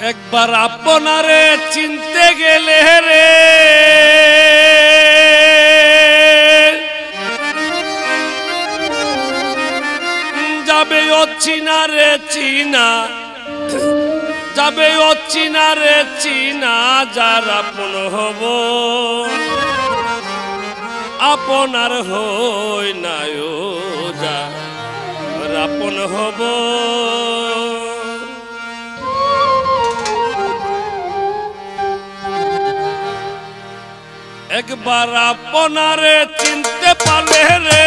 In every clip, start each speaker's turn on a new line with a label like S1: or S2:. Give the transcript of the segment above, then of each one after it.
S1: একবার আপনারে চিনতে গেলে রে যাবে অচিনা রে চিনা, যাবে অচিনা রে চিনা, যার আপন হব আপনার হই নাই যার আপন হব। একবার আপনারে চিনতে পারলে রে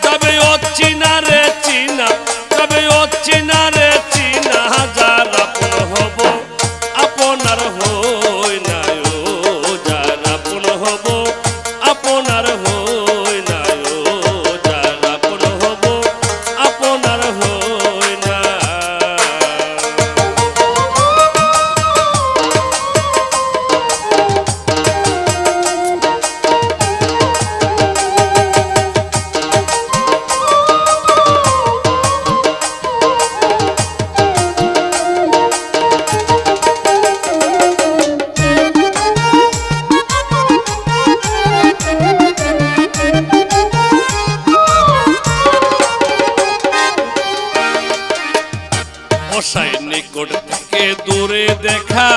S1: যাবে অচিনা রে চিনা, যাবে অচিনা রে চিনা, যার আপন হব আপনার হই নাই যার আপন হব আপনার হই নাই যার আপন হব আপনার হই না। নিকট থেকে দূরে দেখা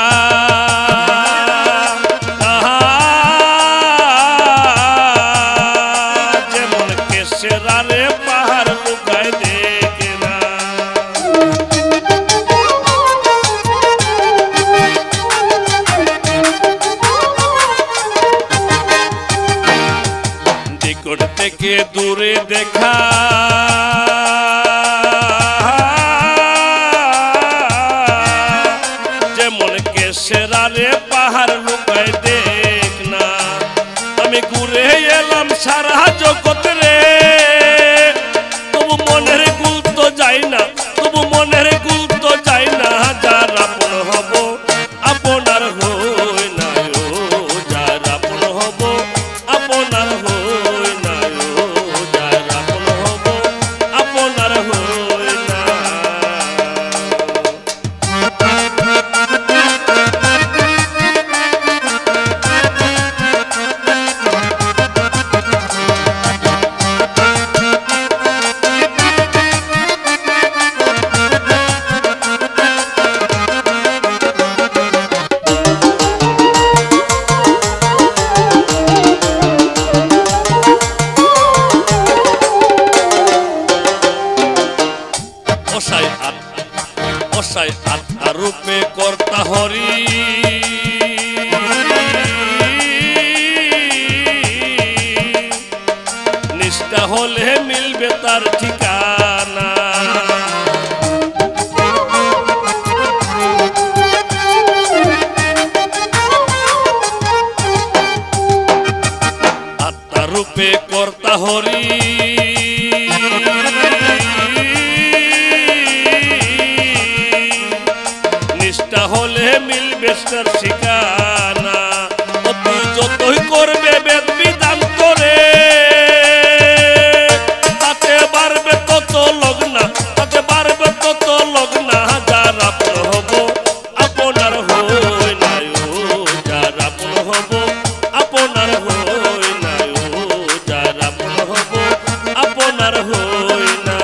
S1: যেমন কেশরারে পাহাড় লুকায় দেখে না, নিকট থেকে দূরে দেখা সেরারে পাহাড় লুকায় দেখ না। আমি ঘুরে এলাম সারা জগৎ রে তবু মনের গুল তো যাই না, তবু মনের গুল তো যাই না, যার আপন হব আপনার হই নাই যার আপন হব আপনার হই নাই যার আপন হব আপনার হই না। অসাই আত্মা রূপে কর্তা হরি, নিষ্ঠা হলে মিলবে তার ঠিকানা। আত্মা রূপে কর্তা হরি, নিষ্ঠা হলে মিলবে তার ঠিকানা। তুই যতই করবে বেদ বিধান করে তাতে বাড়বে তত লগ্না, তাতে বাড়বে তত লগ্না, যার আপন হব আপনার হই নাই যার আপন হব আপনার হই নাই যার আপন হব আপনার হই না।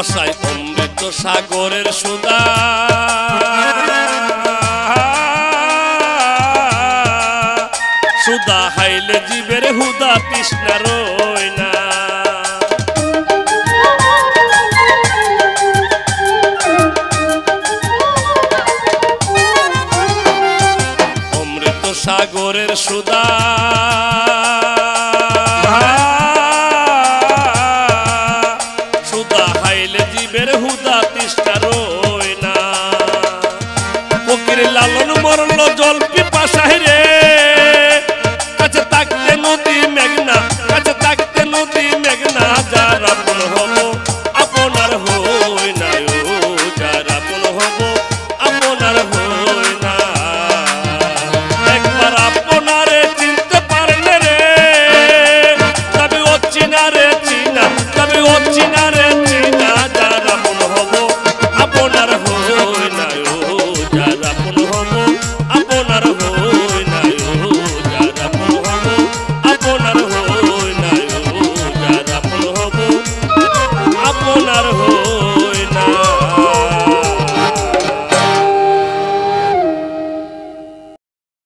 S1: অসাই অমৃত সাগরের সুদা সুদা হাইলে জীবের হুদা তৃষ্ণা রই না। অমৃত সাগরের সুদা